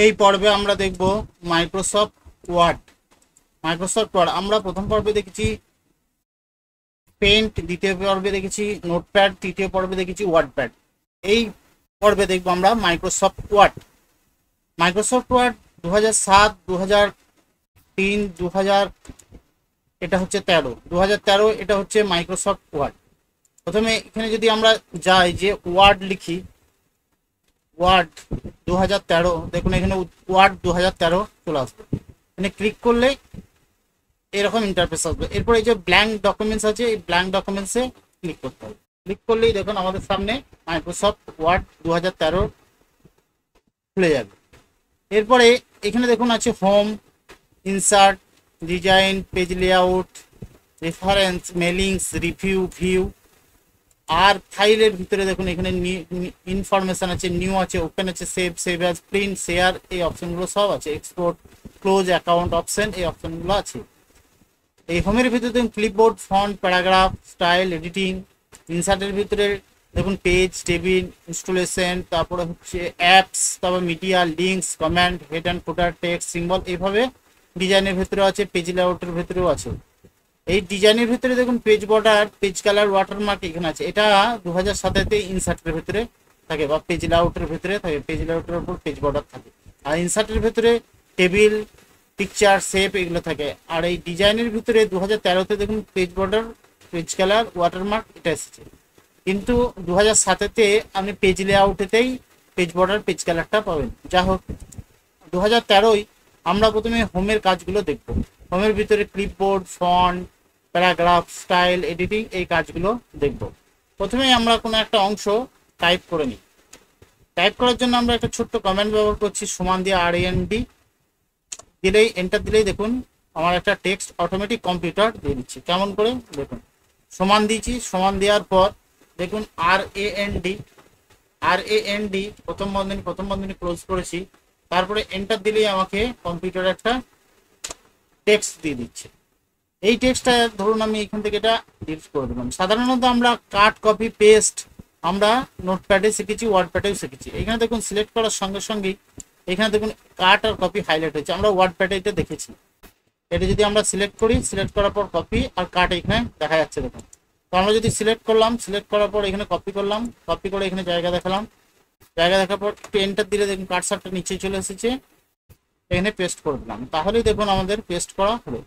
এই পর্বে আমরা দেখব মাইক্রোসফট ওয়ার্ড। আমরা প্রথম পর্বে দেখেছি পেন্ট, দ্বিতীয় পর্বে দেখেছি নোটপ্যাড, তৃতীয় পর্বে দেখেছি ওয়ার্ডপ্যাড। এই পর্বে দেখব আমরা মাইক্রোসফট ওয়ার্ড। 2007, 2003, 2000, এটা হচ্ছে 2013, এটা হচ্ছে মাইক্রোসফট ওয়ার্ড। প্রথমে এখানে যদি আমরা যাই যে ওয়ার্ড লিখি, ওয়ার্ড 2013, দেখুন এখানে ওয়ার্ড 2013 চলে আসবে। এখানে ক্লিক করলে এরকম ইন্টারফেস আসবে। এরপর এই যে ব্ল্যাঙ্ক ডকুমেন্টস আছে, এই ব্ল্যাঙ্ক ডকুমেন্টসে ক্লিক করতে হবে। ক্লিক করলেই দেখুন আমাদের সামনে মাইক্রোসফট ওয়ার্ড 2013 খুলে যাবে। এরপরে এখানে দেখুন আছে home, insert, design, page layout, references, mailings, review, view. আর ফাইলের ভিতরে দেখুন এখানে ইনফরমেশন আছে, নিউ আছে, ওপেন আছে, সেভ অ্যাজ, প্রিন্ট, শেয়ার, এই অপশনগুলো সব আছে। এক্সপোর্ট, ক্লোজ অ্যাকাউন্ট অপশন, এই অপশনগুলো আছে। এই হোমের ভিতরে দেখুন clipboard, font, paragraph, style, editing. ইনসার্টের ভিতরে দেখুন পেজ, টেবিল, ইনস্টলেশন, তারপরে হচ্ছে অ্যাপস, তারপর media, links, comment, head and footer, text, symbol. এইভাবে ডিজাইনের ভিতরে আছে, পেজ লেআউটের ভিতরেও আছে। এই ডিজাইনের ভিতরে দেখুন page border, page colour, watermark এখানে আছে। এটা 2007-তে ইনসার্টের ভিতরে থাকে বা পেজ লেআউটের ভিতরে থাকে। পেজ লেআউটের উপর পেজ বর্ডার থাকে। আর ইনসার্টের ভিতরে টেবিল, পিকচার, শেপ এগুলো থাকে। আর এই ডিজাইনের ভিতরে 2013-তে দেখুন page border, page colour, watermark এটা এসেছে। কিন্তু 2007-তে আপনি পেজ লেআউটেতেই পেজ বর্ডার, পেজ কালারটা পাবেন। যা হোক, 2013-ই আমরা প্রথমে হোমের কাজগুলো দেখব। হোমের ভিতরে clipboard, font, paragraph, style, editing, এই কাজগুলো দেখব। প্রথমেই আমরা কোনো একটা অংশ টাইপ করে নিই। টাইপ করার জন্য আমরা একটা ছোট্ট কমেন্ট ব্যবহার করছি, সমান দিয়ে RAND দিলেই, এন্টার দিলেই দেখুন আমার একটা টেক্সট অটোমেটিক কম্পিউটার দিয়ে দিচ্ছে। কেমন করে দেখুন, সমান দিয়েছি, সমান দেওয়ার পর দেখুন RAND প্রথম বন্ধনী ক্লোজ করেছি। তারপরে এন্টার দিলেই আমাকে কম্পিউটার একটা টেক্সট দিয়ে দিচ্ছে। এই টেক্সটটা ধরুন আমি এখান থেকে এটা ডিলিট করে দিলাম। সাধারণত আমরা কাট, কপি, পেস্ট আমরা নোটপ্যাডে শিখেছি, ওয়ার্ডপ্যাডেও শিখেছি। এখানে দেখুন সিলেক্ট করার সঙ্গে সঙ্গেই এখানে দেখুন কাট আর কপি হাইলাইট হয়েছে। আমরা ওয়ার্ডপ্যাডে এটা দেখেছি। এটা যদি আমরা সিলেক্ট করি, সিলেক্ট করার পর কপি আর কাট এখানে দেখা যাচ্ছে দেখুন। তো আমরা যদি সিলেক্ট করলাম, সিলেক্ট করার পর এখানে কপি করলাম, কপি করে এখানে জায়গা দেখালাম, জায়গা দেখার পর একটু এন্টার দিলে দেখুন কার্সারটা নিচে চলে এসেছে। এখানে পেস্ট করে দিলাম, তাহলেই দেখুন আমাদের পেস্ট করা হলো।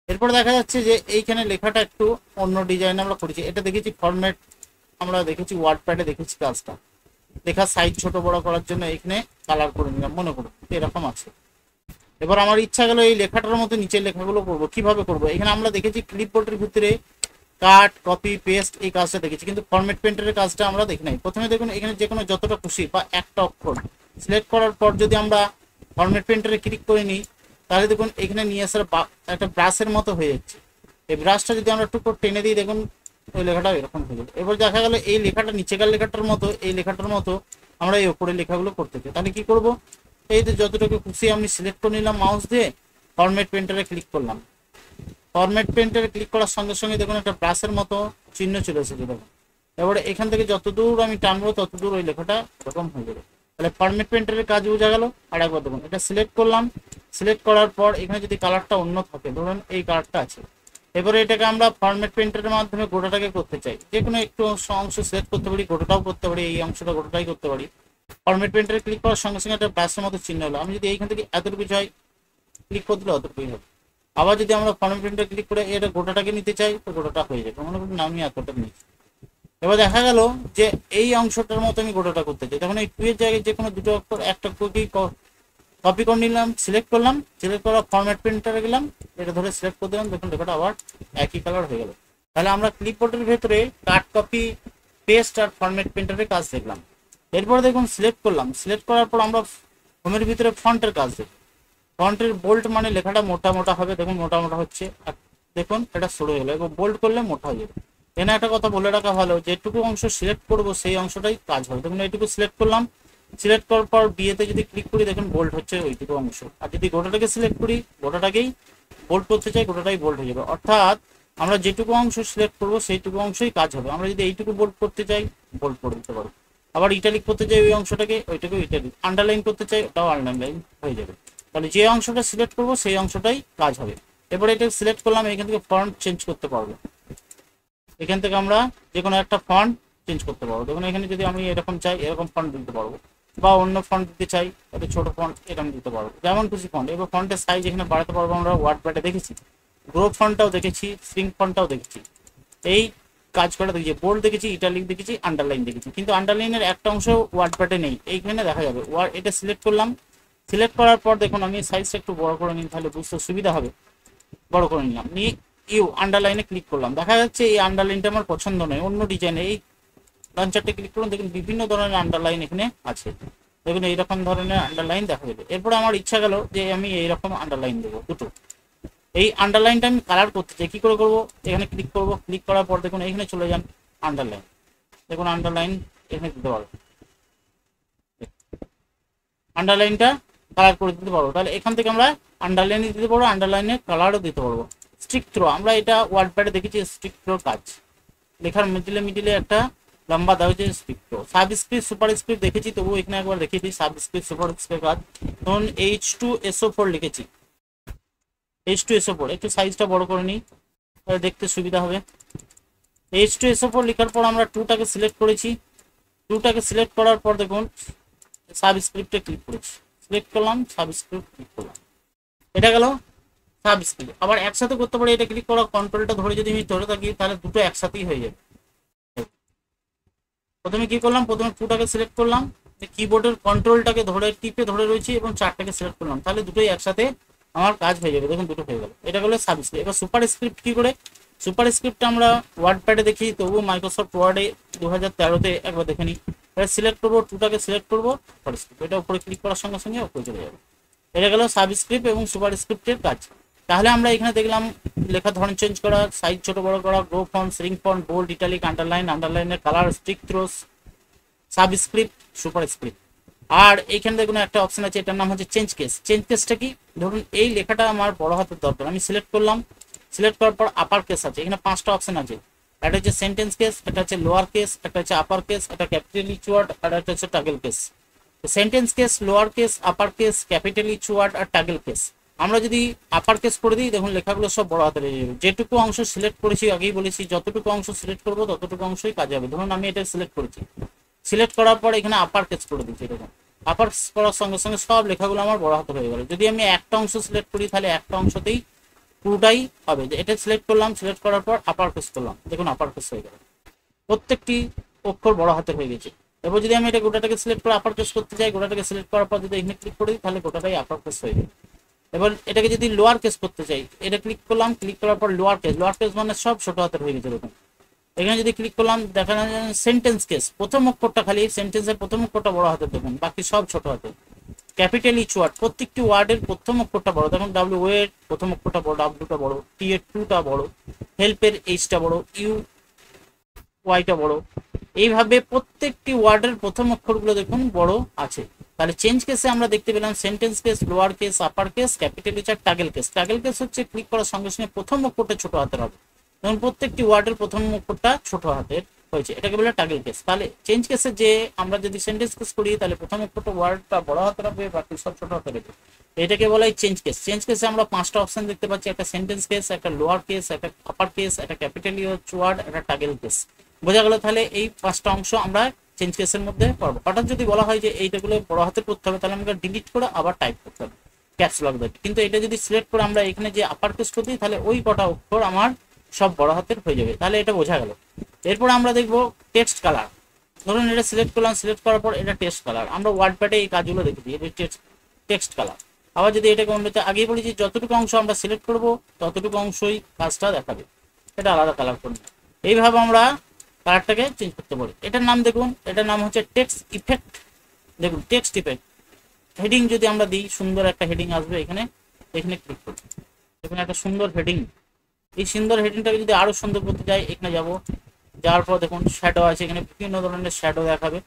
এরপর দেখা যাচ্ছে যে এইখানে লেখাটা একটু অন্য ডিজাইন আমরা করেছি। এটা দেখেছি ফরম্যাট, আমরা দেখেছি ওয়ার্ডপ্যাডে দেখেছি কাজটা। লেখার সাইজ ছোট বড় করার জন্য এখানে কালার করে নিলাম, মনে করুন এরকম আছে। এবার আমার ইচ্ছা গেল এই লেখাটার মতো নিচের লেখাগুলো করবো। কিভাবে করবো? এখানে আমরা দেখেছি ক্লিপবোর্ডের ভিতরে কাট, কপি, পেস্ট এই কাজটা দেখেছি, কিন্তু ফরম্যাট পেন্টারের কাজটা আমরা দেখি নাই। প্রথমে দেখুন এখানে যে কোনো যতটা খুশি বা একটা অক্ষর সিলেক্ট করার পর যদি আমরা ফরম্যাট পেন্টারে ক্লিক করে নিই, তাহলে দেখুন এখানে নিয়ে আসার একটা ব্রাশের মতো হয়ে যাচ্ছে। এই ব্রাশটা যদি আমরা একটু টেনে দিই দেখুন ওই লেখাটা এরকম হয়ে যাবে। এবার দেখা গেল এই লেখাটা নিচেকার লেখাটার মতো, এই লেখাটার মতো আমরা এই ওপরের লেখাগুলো করতে চাই। তাহলে কি করব? এই যে যতটুকু খুশি আমি সিলেক্ট করে নিলাম মাউস দিয়ে, ফরম্যাট পেন্টারে ক্লিক করলাম। ফরম্যাট পেন্টারে ক্লিক করার সঙ্গে সঙ্গে দেখুন একটা ব্রাশের মতো চিহ্ন চলে এসেছে দেখুন। এবারে এখান থেকে যতদূর আমি টানবো ততদূর ওই লেখাটা এরকম হয়ে যাবে। তাহলে ফরম্যাট পেন্টারের কাজ বোঝা গেল। আর একবার দেখুন এটা সিলেক্ট করলাম, সিলেক্ট করার পর এখানে যদি কালারটা অন্য থাকে, ধরুন এই কালারটা আছে, এবারে এটাকে আমরা ফরম্যাট পেন্টারের মাধ্যমে গোটাটাকে করতে চাই। যে কোনো একটু অংশ সিলেক্ট করতে পারি, গোটাটাও করতে পারি, এই অংশটা গোটাটাই করতে পারি। ফরম্যাট পেন্টারে ক্লিক করার সঙ্গে সঙ্গে একটা ব্রাশের মতো চিহ্ন হলো। আমি যদি এইখান থেকে এতটুকু চাই, ক্লিক করে দিলে অতটুকুই হবে। আবার যদি আমরা ফরম্যাট পেন্টারে ক্লিক করে এটা গোটাটাকে নিতে চাই, তো গোটাটা হয়ে যাবে। মনে করুন আমি এতটা নিচ্ছি। এবার দেখা গেল যে এই অংশটার মতো আমি গোটাটা করতে চাই, তখন এই টু এর জায়গায় যে কোনো দুটো অক্ষর একটা কপি করে নিলাম, সিলেক্ট করলাম, সিলেক্ট করার ফরম্যাট পেন্টারে গেলাম, এটা ধরে সিলেক্ট করে দিলাম, দেখুন লেখাটা আবার একই কালার হয়ে গেল। তাহলে আমরা ক্লিপবোর্ডের ভেতরে কাট, কপি, পেস্ট আর ফরম্যাট পেন্টারের কাজ দেখলাম। এরপরে দেখুন সিলেক্ট করলাম, সিলেক্ট করার পর আমরা হোমের ভিতরে ফন্টের কাজ দেখব। ফন্টের বোল্ড মানে লেখাটা মোটা মোটা হবে, দেখুন মোটা মোটা হচ্ছে। আর দেখুন এটা সরু হয়ে গেল। এবার বোল্ড করলে মোটা হয়ে যাবে। এখানে একটা কথা বলে রাখা ভালো, যেটুকু অংশ সিলেক্ট করবো সেই অংশটাই কাজ হবে। দেখুন এইটুকু সিলেক্ট করলাম, সিলেক্ট করার পর বিয়েতে যদি ক্লিক করি দেখুন বোল্ড হচ্ছে ওইটুকু অংশ। আর যদি গোটাটাকে সিলেক্ট করি, গোটাটাকেই বোল্ড করতে চাই, গোটাটাই বোল্ড হয়ে যাবে। অর্থাৎ আমরা যেটুকু অংশ সিলেক্ট করবো সেইটুকু অংশই কাজ হবে। আমরা যদি এইটুকু বোল্ড করতে চাই, বোল্ড করে দিতে পারবো। আবার ইটালিক করতে চাই ওই অংশটাকে, ওইটাকে ইটালিক, আন্ডারলাইন করতে চাই ওটাও আন্ডারলাইন হয়ে যাবে। তাহলে যে অংশটা সিলেক্ট করবো সেই অংশটাই কাজ হবে। এবারে এটা সিলেক্ট করলাম, এখান থেকে ফন্ট চেঞ্জ করতে পারবো, এখান থেকে আমরা যে কোনো একটা ফন্ট চেঞ্জ করতে পারবো। দেখুন এখানে যদি আমি এরকম চাই এরকম ফন্ট দিতে পারবো, বা অন্য ফন্ট দিতে চাই একটা ছোট ফন্ট এরকম দিতে পারবো, যেমন খুশি ফন্ট। এবার ফন্টের সাইজ এখানে বাড়াতে পারবো, আমরা ওয়ার্ডপ্যাডে দেখেছি গ্রো ফন্টটাও দেখেছি, স্প্রিং ফন্টটাও দেখেছি, এই কাজ করা দেখেছি, বোল্ড দেখেছি, ইটালিক দেখেছি, আন্ডারলাইন দেখেছি, কিন্তু আন্ডারলাইনের একটা অংশ ওয়ার্ডপ্যাডে নেই, এইখানে দেখা যাবে। এটা সিলেক্ট করলাম, সিলেক্ট করার পর দেখুন আমি সাইজটা একটু বড় করে নিই, তাহলে বুঝতে সুবিধা হবে। বড় করে নিলাম, নিয়ে আন্ডারলাইনে ক্লিক করলাম, দেখা যাচ্ছে এই আন্ডারলাইনটা আমার পছন্দ নয়, অন্য ডিজাইন। এই লঞ্চারটা ক্লিক করুন, দেখুন বিভিন্ন ধরনের আন্ডারলাইন এখানে আছে, দেখুন এইরকম ধরনের আন্ডারলাইন দেখা যাবে। এরপরে আমার ইচ্ছা গেল যে আমি এইরকম আন্ডারলাইন দেবো দুটো। এই আন্ডারলাইনটা আমি কালার করতে চাই, কি করে করবো, এখানে ক্লিক করবো, ক্লিক করার পর দেখুন এখানে চলে যান আন্ডারলাইন, দেখুন আন্ডারলাইন এখানে দিতে পারবো, আন্ডারলাইনটা কালার করে দিতে পারবো। তাহলে এখান থেকে আমরা আন্ডারলাইনে দিতে পারবো, আন্ডারলাইনে কালারও দিতে পারবো। স্ট্রিক থ্রো, আমরা এটা ওয়ার্ডপ্যাডে দেখেছি স্ট্রিক থ্রোর কাজ, লেখার মিডিলে মিডিলে একটা লম্বা দেওয়া হয়েছে স্ট্রিক থ্রো। সাবস্ক্রিপ্ট সুপার স্ক্রিপ্ট দেখেছি, তবু এখানে একবার দেখিয়ে দিই সাবস্ক্রিপ্ট সুপার স্ক্রিপ্ট কাজ। ধরুন H2SO4 লিখেছি, H2SO4 একটু সাইজটা বড় করে নিই, তাহলে দেখতে সুবিধা হবে। H2SO4 লেখার পর আমরা 2টাকে সিলেক্ট করেছি, 2টাকে সিলেক্ট করার পর দেখুন সাবস্ক্রিপ্টে ক্লিক করেছি, সিলেক্ট করলাম, সাবস্ক্রিপ্ট ক্লিক করলাম, এটা গেল সাবস্ক্রিপ্ট। আবার একসাথে করতে পারি, এটা ক্লিক করা কন্ট্রোলটা ধরে যদি আমি ধরে থাকি তাহলে দুটো একসাথেই হয়ে যাবে। প্রথমে কি করলাম, প্রথমে 2টাকে সিলেক্ট করলাম, কিবোর্ডের কন্ট্রোলটাকে ধরে টিপে ধরে রয়েছি এবং 4টাকে সিলেক্ট করলাম, তাহলে দুটোই একসাথে আমার কাজ হয়ে যাবে। দেখুন দুটো হয়ে গেল, এটা হলো সাবস্ক্রিপ্ট। এবার সুপার স্ক্রিপ্ট কি করে, সুপার স্ক্রিপ্ট আমরা ওয়ার্ডপ্যাডে দেখি, তবুও মাইক্রোসফট ওয়ার্ডে 2013-তে একবার দেখে নিই। এটা সিলেক্ট করবো, 2টাকে সিলেক্ট করবো, সুপার স্ক্রিপ্ট, এটা উপরে ক্লিক করার সঙ্গে সঙ্গে উপরে চলে যাবে। এটা গেল সাবস্ক্রিপ্ট এবং সুপার স্ক্রিপ্টের কাজ। তাহলে আমরা এখানে দেখলাম লেখা ধরন চেঞ্জ করা, সাইজ ছোট বড় করা, grow font, shrink font, bold, italic, underline, আন্ডারলাইনের colour, strikethrough, subscript, superscript. আর এইখানে দেখুন একটা অপশন আছে, এটার নাম হচ্ছে চেঞ্জ কেস। চেঞ্জ কেসটা কি, ধরুন এই লেখাটা আমার বড় হাতের দরকার, আমি সিলেক্ট করলাম, সিলেক্ট করার পর আপার কেস আছে, এখানে 5টা অপশন আছে, একটা হচ্ছে সেন্টেন্স কেস, একটা হচ্ছে লোয়ার কেস, একটা হচ্ছে আপার কেস, একটা ক্যাপিটাল ইচ ওয়ার্ড, আর একটা হচ্ছে toggle case. Sentence case, lower case, upper case, capital each word আর টাগল কেস। আমরা যদি আপার কেস করে দিই, দেখুন লেখাগুলো সব বড় হাতে হয়ে যাবে। যেটুকু অংশ সিলেক্ট করেছি, আগেই বলেছি যতটুকু অংশ সিলেক্ট করবো ততটুকু অংশই কাজে হবে। ধরুন আমি এটা সিলেক্ট করেছি, সিলেক্ট করার পর এখানে আপার কেস করে দিচ্ছি, এরকম আপার করার সঙ্গে সঙ্গে সব লেখাগুলো আমার বড় হাতে হয়ে গেল। যদি আমি একটা অংশ সিলেক্ট করি তাহলে একটা অংশতেই পুরোটাই হবে। এটা সিলেক্ট করলাম, সিলেক্ট করার পর আপার কেস করলাম, দেখুন আপার কেস হয়ে গেল, প্রত্যেকটি অক্ষর বড় হাতের হয়ে গেছে। এবার যদি আমি এটা গোটাটাকে সিলেক্ট করে আপার কেস করতে চাই, গোটাটাকে সিলেক্ট করার পর যদি এখানে ক্লিক করি তাহলে গোটাটাই আপার কেস হয়ে যাবে। এবার এটাকে যদি লোয়ার কেস করতে চাই, এটা ক্লিক করলাম, ক্লিক করার পর লোয়ার কেস, লোয়ার কেস মানে সব ছোট হাতের হয়ে গেছে। দেখুন এখানে যদি ক্লিক করলাম, দেখা যায় সেন্টেন্স কেস, প্রথম অক্ষরটা খালি সেন্টেন্সের প্রথম অক্ষরটা বড় হাতের, দেখুন বাকি সব ছোট হাতের। ক্যাপিটাল ইচ ওয়ার্ড, প্রত্যেকটি ওয়ার্ডের প্রথম অক্ষরটা বড়, দেখুন ডাব্লিউ এর প্রথম অক্ষরটা বড়, ডাব্লিউটা বড়, টি এর 2টা বড়, হেল্পের এইচটা বড়, ইউ ওয়াইটা বড়। এইভাবে প্রত্যেকটি ওয়ার্ডের প্রথম অক্ষরগুলো দেখুন বড় আছে। তাহলে চেঞ্জ কেসে আমরা দেখতে পেলাম sentence case, lower case, upper case, capital each আর টাগল কেস। টাগল কেস হচ্ছে ক্লিক করার সঙ্গে সঙ্গে প্রথম অক্ষরটা ছোট হাতের হবে, যেমন প্রত্যেকটি ওয়ার্ডের প্রথম অক্ষরটা ছোট হাতের হয়েছে, এটাকে বলে টাগল কেস। তাহলে চেঞ্জ কেসে যে আমরা যদি সেন্টেন্স কেস করি তাহলে প্রথম অক্ষরটা ওয়ার্ডটা বড় হাতের হবে, বাকি সব ছোট হাতের হবে, এটাকে বলা হয় চেঞ্জ কেস। চেঞ্জ কেসে আমরা 5টা অপশন দেখতে পাচ্ছি, একটা সেন্টেন্স কেস, একটা লোয়ার কেস, একটা আপার কেস, একটা ক্যাপিটাল ইচ ওয়ার্ড, একটা টাগল কেস। বোঝা গেল, তাহলে এই 5টা অংশ আমরা চেঞ্জ কেসের মধ্যে পড়বো। হঠাৎ যদি বলা হয় যে এইটাগুলো বড় হাতে করতে হবে, তাহলে আমাকে ডিলিট করে আবার টাইপ করতে হবে, ক্যাপস লক দেবে। কিন্তু এটা যদি সিলেক্ট করে আমরা এখানে যে আপার কেস করে দিই, তাহলে ওই কটা অক্ষর আমার সব বড় হাতের হয়ে যাবে। তাহলে এটা বোঝা গেল। এরপর আমরা দেখবো টেক্সট কালার। ধরুন এটা সিলেক্ট করলাম, সিলেক্ট করার পর এটা টেক্সট কালার, আমরা ওয়ার্ডপ্যাডে এই কাজগুলো দেখেছি, এটা টেক্সট কালার। আবার যদি এটাকে অন্যতে আগেই বলেছি যতটুকু অংশ আমরা সিলেক্ট করবো ততটুকু অংশই কাজটা দেখাবে, এটা আলাদা কালার করবে। এইভাবে আমরা কালারটাকে চেঞ্জ করতে পারি। এটার নাম দেখুন, এটার নাম হচ্ছে টেক্সট ইফেক্ট। দেখুন টেক্সট ইফেক্ট, হেডিং যদি আমরা দিই সুন্দর একটা হেডিং আসবে, এখানে এখানে ক্লিক করব, এখানে একটা সুন্দর হেডিং। এই সুন্দর হেডিংটাকে যদি আরো সুন্দর করতে চাই, এখানে যাব, যাওয়ার পর দেখুন শ্যাডো আছে, এখানে বিভিন্ন ধরনের শ্যাডো দেখাবে।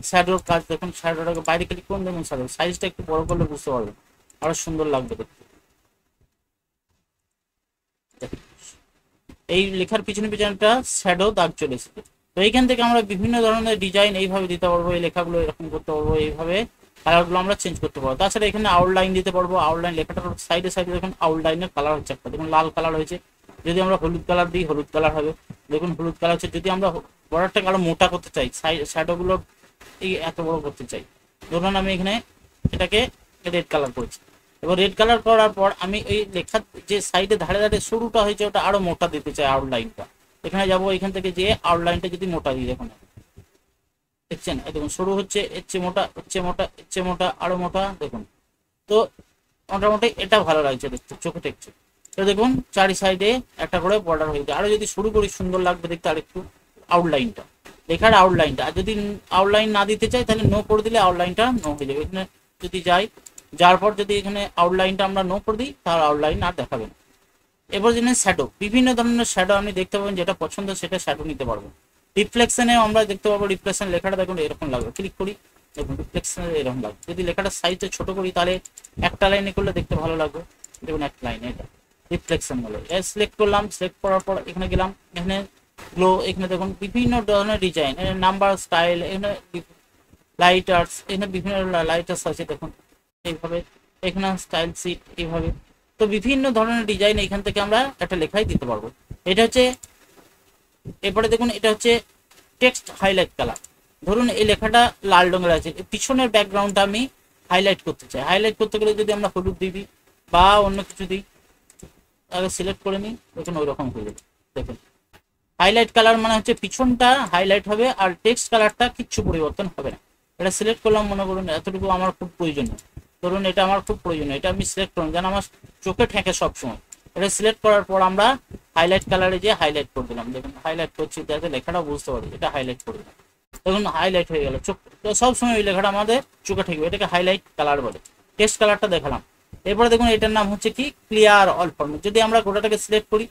শ্যাডোর কাজ দেখুন, শ্যাডোটাকে বাইরে ক্লিক করুন, দেখুন শ্যাডো সাইজটা একটু বড় করলে বুঝতে পারবেন, আরো সুন্দর লাগবে দেখতে। এই লেখার পিছনে পিছনে একটা শ্যাডো দাগ চলে এসেছে, তো এইখান থেকে আমরা বিভিন্ন ধরনের ডিজাইন এইভাবে দিতে পারবো, এই লেখাগুলো এরকম করতে পারবো, এইভাবে কালারগুলো আমরা চেঞ্জ করতে পারবো। তাছাড়া এখানে আউটলাইন দিতে পারবো, আউটলাইন লেখাটার সাইডে সাইডে দেখুন আউটলাইনের কালার হচ্ছে একটা, দেখুন লাল কালার হয়েছে। যদি আমরা হলুদ কালার দিই হলুদ কালার হবে, দেখুন হলুদ কালার হচ্ছে। যদি আমরা বর্ডারটাকে আরো মোটা করতে চাই, শ্যাডোগুলো এই এত বড় করতে চাই, ধরুন আমি এখানে এটাকে রেড কালার করেছি। এবার রেড কালার করার পর আমি এই লেখার যে সাইডে ধারে ধারে সরুটা হয়েছে ওটা আরো মোটা দিতে চাই, আউটলাইনটা। এখানে যাবো, এখান থেকে যে আউটলাইনটা যদি মোটা দিই, দেখুন দেখছেন দেখুন শুরু হচ্ছে, এর চেয়ে মোটা, এর চেয়ে মোটা, এর চেয়ে মোটা, আরো মোটা, দেখুন। তো মোটামুটি এটা ভালো লাগছে দেখতে, চোখে টেকছে। তো দেখুন চারি সাইডে একটা করে বর্ডার হয়ে যায়। আরো যদি শুরু করি সুন্দর লাগবে দেখতে আরেকটু আউটলাইনটা, লেখার আউটলাইনটা। আর যদি আউটলাইন না দিতে চাই তাহলে নো করে দিলে আউটলাইনটা নো হয়ে যাবে। এখানে যদি যাই, যার পর যদি এখানে আউটলাইনটা আমরা নো করে দিই তাহলে আউটলাইন আর দেখাবে না। এবার জিনিস শ্যাডো, বিভিন্ন ধরনের শ্যাডো আপনি দেখতে পাবেন, যেটা পছন্দ সেটা শ্যাডো নিতে পারবো। রিফ্লেকশনে আমরা দেখতে পাবো, রিফ্লেকশন লেখাটা দেখুন এরকম লাগবে, ক্লিক করি দেখুন রিফ্লেকশনে এরকম লাগবে। যদি লেখাটা সাইজটা ছোট করি তাহলে একটা লাইনে করলে দেখতে ভালো লাগবে, দেখুন একটা লাইনে এটা রিফ্লেকশন বলে। সিলেক্ট করলাম, সিলেক্ট করার পর এখানে গেলাম, এখানে গ্লো, এখানে দেখুন বিভিন্ন ধরনের ডিজাইন, নাম্বার স্টাইল, এখানে লাইটার্স, এখানে বিভিন্ন লাইটার্স আছে দেখুন এইভাবে, এখানে স্টাইল সিট এইভাবে। তো বিভিন্ন ধরনের ডিজাইন এখান থেকে আমরা একটা লেখাই দিতে পারবো। এটা হচ্ছে, এরপরে দেখুন এটা হচ্ছে টেক্সট হাইলাইট কালার। ধরুন এই লেখাটা লাল রঙের আছে, পিছনের ব্যাকগ্রাউন্ডটা আমি হাইলাইট করতে চাই। হাইলাইট করতে গেলে যদি আমরা হলুদ দিই বা অন্য কিছু দিই, আগে সিলেক্ট করে নিই, দেখুন ওই রকম হয়ে যাবে। দেখুন হাইলাইট কালার মানে হচ্ছে পিছনটা হাইলাইট হবে আর টেক্সট কালারটা কিচ্ছু পরিবর্তন হবে না। এটা সিলেক্ট করলাম, মনে করুন এতটুকু আমার খুব প্রয়োজনীয়, ধরুন এটা আমার খুব প্রয়োজনীয়, এটা আমি সিলেক্ট করলাম যেন আমার চোখে ঠেকে সবসময়। এটা সিলেক্ট করার পর আমরা হাইলাইট কালারে যে হাইলাইট করে দিলাম, দেখুন হাইলাইট করছি যাতে লেখাটা বুঝতে পারি, এটা হাইলাইট করে দিলাম, দেখুন হাইলাইট হয়ে গেল। চোখ সবসময় ওই লেখাটা আমাদের চোখে ঠেকবে, এটাকে হাইলাইট কালার বলে। টেক্সট কালারটা দেখালাম। এরপরে দেখুন এটার নাম হচ্ছে কি ক্লিয়ার অল ফরম্যাট। যদি আমরা গোটাটাকে সিলেক্ট করি,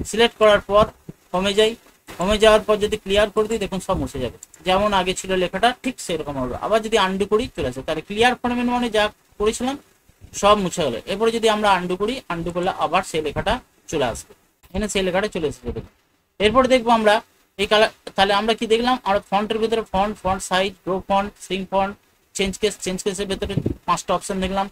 সিলেক্ট করার পর হোমে যাই, হোমে যাওয়ার পর যদি ক্লিয়ার করে দিই দেখুন সব মুছে যাবে, যেমন আগে ছিল লেখাটা ঠিক সেরকম হবে। আবার যদি আন্ডু করি চলে আসে, তাহলে ক্লিয়ার ফরম্যাট মানে যা করেছিলাম সব মুছে গেল। এরপরে যদি আমরা আন্ডু করি, আন্ডু করলে আবার সেই লেখাটা চলে আসবে, এখানে সেই লেখাটা চলে এসেছে দেখুন। এরপরে দেখবো আমরা এই কালার, তাহলে আমরা কি দেখলাম, আমরা ফন্টের ভিতরে font, font size, grow font, shrink font, change case, change কেসের ভিতরে 5টা অপশন দেখলাম,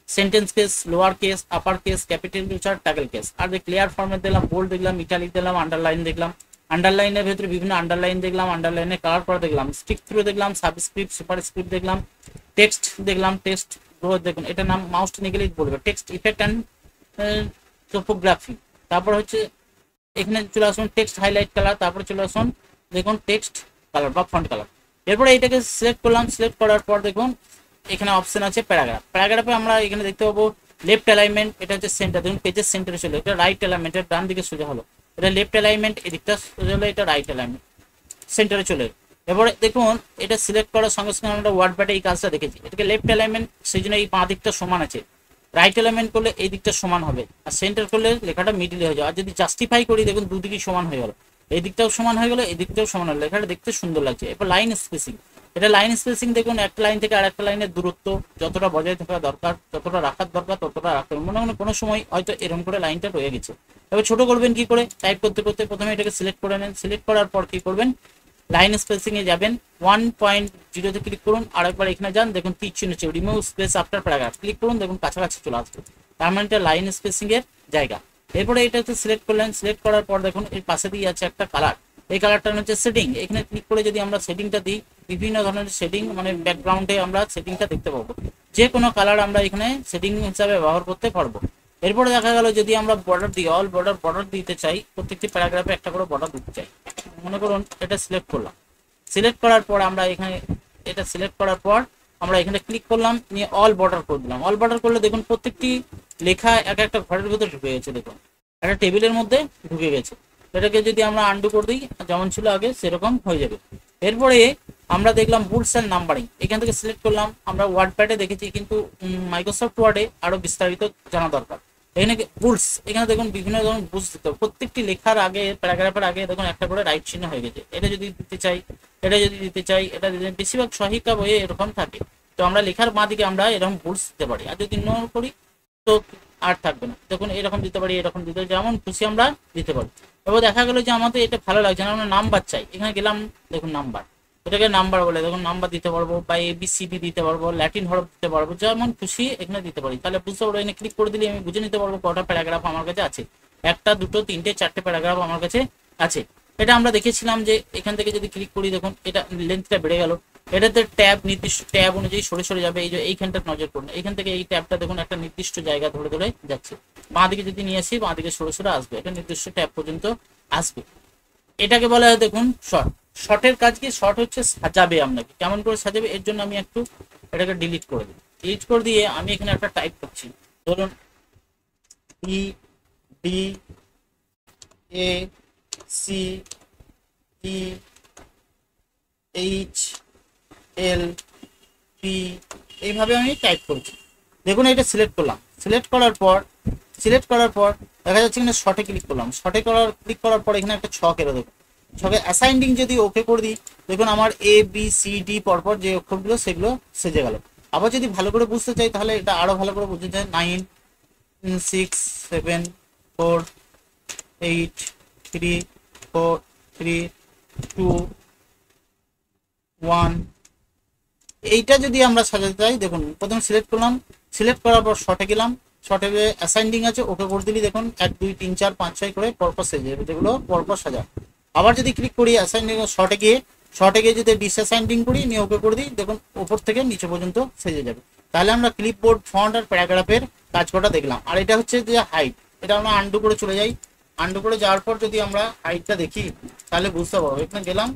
sentence case, lower case, upper case, capital feature, toggle case. আর ক্লিয়ার ফর্মেট দেখলাম, বোল্ড দেখলাম, ইটালিক দেখলাম, আন্ডারলাইন দেখলাম। আন্ডারলাইনের ভিতরে বিভিন্ন আন্ডারলাইন দেখলাম, আন্ডারলাইনের কালার করা দেখলাম, স্টিক থ্রু দেখলাম, সাবস্ক্রিপ্ট, সুপার স্ক্রিপ্ট দেখলাম, টেক্সট দেখলাম, টেক্সট গ্রোথ দেখুন, এটা নাম মাউসটা নিয়ে গেলেই বলবে, টেক্সট ইফেক্ট অ্যান্ড টোপোগ্রাফি। তারপর হচ্ছে এখানে চলে আসুন টেক্সট হাইলাইট কালার, তারপরে চলে আসুন দেখুন টেক্সট কালার বা ফন্ট কালার। এরপরে এটাকে সিলেক্ট করলাম, সিলেক্ট করার পর দেখুন এখানে অপশন আছে প্যারাগ্রাফ। প্যারাগ্রাফে আমরা এখানে দেখতে পাবো লেফট অ্যালাইনমেন্ট, এটা হচ্ছে সেন্টার, দেখুন পেজের সেন্টারে চলে, এটা রাইট অ্যালাইনমেন্ট, এটা ডান দিকে সোজা হলো, এটা লেফট অ্যালাইনমেন্ট, এদিকটা সোজা হলো, এটা রাইট অ্যালাইনমেন্ট, সেন্টারে চলে। এবারে দেখুন এটা সিলেক্ট করার সঙ্গে সঙ্গে আমরা ওয়ার্ড প্যাডে এই কাজটা দেখেছি, এটাকে লেফট অ্যালাইনমেন্ট, সেই জন্য এই বাঁ দিকটা সমান আছে, রাইট অ্যালাইনমেন্ট করলে এই দিকটা সমান হবে, আর সেন্টার করলে লেখাটা মিডিলে হয়ে যাবে। আর যদি জাস্টিফাই করি দেখুন দুদিকেই সমান হয়ে গেল, এই দিকটাও সমান হয়ে গেল, এই দিকটাও সমান হলো, লেখাটা দেখতে সুন্দর লাগছে। এরপর লাইন স্পেসিং, এটা লাইন স্পেসিং দেখুন একটা লাইন থেকে আর একটা লাইনের দূরত্ব যতটা বজায় থাকা দরকার, যতটা রাখার দরকার ততটা রাখতে হবে। মনে হয় কোনো সময় হয়তো এরকম করে লাইনটা রয়ে গেছে, এবার ছোট করবেন কি করে, টাইপ করতে করতে প্রথমে এটাকে সিলেক্ট করে নেন, সিলেক্ট করার পর কি করবেন, লাইন স্পেসিং এ যাবেন, 1.0 ক্লিক করুন, আর একবার এখানে যান, দেখুন তীর চিহ্ন আছে, remove space after paragraph click করুন, দেখুন কাছাকাছি চলে আসবে, তার মানে এটা লাইন স্পেসিং এর জায়গা। এরপরে এটাতে সিলেক্ট করলেন, সিলেক্ট করার পর দেখুন এর পাশে দিয়ে আছে একটা কালার, এই কালারটা হচ্ছে সেটিং, এখানে ক্লিক করে যদি আমরা সেটিংটা দিই, বিভিন্ন ধরনের সেটিং মানে ব্যাকগ্রাউন্ডে আমরা সেটিংটা দেখতে পাবো, যে কোনো কালার আমরা এখানে সেটিং হিসাবে ব্যবহার করতে পারবো। এরপরে দেখা গেল যদি আমরা বর্ডার দিই, অল বর্ডার দিতে চাই, প্রত্যেকটি প্যারাগ্রাফে একটা করে বর্ডার দিতে চাই, মনে করুন এটা সিলেক্ট করলাম, সিলেক্ট করার পর আমরা এখানে এটা সিলেক্ট করার পর আমরা এখানে ক্লিক করলাম, নিয়ে অল বর্ডার করে দিলাম। অল বর্ডার করলে দেখুন প্রত্যেকটি লেখা এক একটা ঘরের ভিতরে ঢুকে গেছে, দেখুন একটা টেবিলের মধ্যে ঢুকে গেছে। এটাকে যদি আমরা আন্ডু করে দিই যেমন ছিল আগে সেরকম হয়ে যাবে। এরপরে আমরা দেখলাম বুলস এন্ড নাম্বারিং, এখান থেকে সিলেক্ট করলাম, আমরা ওয়ার্ড প্যাডে দেখেছি কিন্তু মাইক্রোসফট ওয়ার্ডে আরো বিস্তারিত জানা দরকার। এখানে বুলস, এখানে দেখুন বিভিন্ন ধরনের বুলস দিতে হবে, প্রত্যেকটি লেখার আগে প্যারাগ্রাফের আগে দেখুন একটা করে রাইট চিহ্ন হয়ে গেছে, এটা যদি দিতে চাই, এটা যদি দিতে চাই, এটা বেশিরভাগ সহায়িকা বইয়ে এরকম থাকে। তো আমরা লেখার বাঁ দিকে আমরা এরকম বুলস দিতে পারি, আর যদি নো করি তো আর থাকবে না। দেখুন এরকম দিতে পারি, এরকম দিতে পারি, যেমন খুশি আমরা দিতে পারি। এবার দেখা গেলো যে আমাদের এটা ভালো লাগছে না, আমরা নাম্বার চাই, এখানে গেলাম দেখুন নাম্বার, এটাকে নাম্বার বলে, দেখুন নাম্বার দিতে পারবো বা ABCD দিতে পারবো, ল্যাটিন হরফ দিতে পারবো, যেমন খুশি এখানে দিতে পারি। তাহলে বুঝতে পারবো, এখানে ক্লিক করে দিলে আমি বুঝে নিতে পারবো কটা প্যারাগ্রাফ আমার কাছে আছে। একটা, দুটো, তিনটে, চারটে প্যারাগ্রাফ আমার কাছে আছে। এটা আমরা দেখেছিলাম যে এখান থেকে যদি ক্লিক করি দেখুন এটা লেন্থটা বেড়ে গেল। এটাতে ট্যাব, নির্দিষ্ট ট্যাব অনুযায়ী সরে সরে যাবে। এই যে এইখানটা নজর করুন, এইখান থেকে এই ট্যাবটা দেখুন একটা নির্দিষ্ট জায়গা ধরে ধরে যাচ্ছে। বাঁ দিকে যদি নিয়ে আসি বাঁ দিকে সরে সরে আসবে, এটা নির্দিষ্ট ট্যাব পর্যন্ত আসবে। এটাকে বলা হয় দেখুন শর্ট। শর্টের কাজ কি? শর্ট হচ্ছে সাজাবে আপনাকে। কেমন করে সাজাবে, এর জন্য আমি একটু এটাকে ডিলিট করে দিই। ডিলিট করে দিয়ে আমি এখানে একটা টাইপ করছি, ধরুন EDACEEHLP, এইভাবে আমি টাইপ করছি। দেখুন এটা সিলেক্ট করলাম, সিলেক্ট করার পর দেখা যাচ্ছে এখানে শর্টে ক্লিক করলাম, ক্লিক করার পর এখানে একটা ছক এলো। দেখুন ছকে অ্যাসাইন্ডিং যদি ওকে করে দিই দেখুন আমার ABCD পরপর যে অক্ষরগুলো সেগুলো সেজে গেল। আবার যদি ভালো করে বুঝতে চাই তাহলে এটা আরো ভালো করে বুঝতে চাই, 9 6 7 4 8 3 4 3 2 1, এইটা যদি আমরা সাজাতে চাই দেখুন প্রথমে সিলেক্ট করলাম, সিলেক্ট করার পর শর্টে গেলাম, শর্টে অ্যাসাইন্ডিং আছে ওকে করে দিলি দেখুন 1 2 3 4 5 6 করে পরপর সেজে যাবে, যেগুলো পরপর সাজা। আবার যদি ক্লিক করি অ্যাসাইন্ডিং শর্টে গিয়ে যদি ডিসঅ্যাসাইন্ডিং করি নিয়ে ওকে করে দিই দেখুন উপর থেকে নিচে পর্যন্ত সেজে যাবে। তাহলে আমরা ক্লিপবোর্ড, ফন্ট আর প্যারাগ্রাফের কাজ করা দেখলাম। আর এটা হচ্ছে যে হাইট, এটা আমরা আন্ডু করে চলে যাই। আন্ডু করে যাওয়ার পর যদি আমরা হাইটটা দেখি তাহলে বুঝতে পারবো। এখানে গেলাম,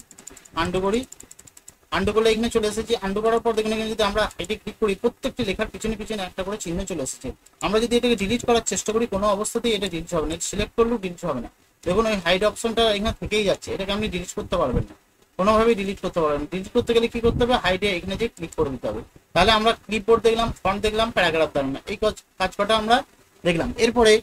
আন্ডু করি, আন্ডু করলে এখানে চলে এসেছি। আন্ডু করার পর দেখুন এখানে যদি আমরা হাইটে ক্লিক করি প্রত্যেকটি লেখার পিছনে পিছনে একটা করে চিহ্ন চলে এসেছে। আমরা যদি এটাকে ডিলিট করার চেষ্টা করি কোনো অবস্থাতেই এটা ডিলিট হবে না, সিলেক্ট করলেও ডিলিট হবে না। দেখুন ওই হাইড অপশনটা এখানে থেকেই যাচ্ছে, এটাকে আপনি ডিলিট করতে পারবেন না, কোনোভাবেই ডিলিট করতে পারবেন না। ডিলিট করতে গেলে কি করতে হবে, হাইডে এখানে যে ক্লিক করে দিতে হবে। তাহলে আমরা ক্লিপবোর্ড দেখলাম, ফন্ট দেখলাম, প্যারাগ্রাফ দেখলাম না, এই কাজ কটা আমরা দেখলাম। এরপরে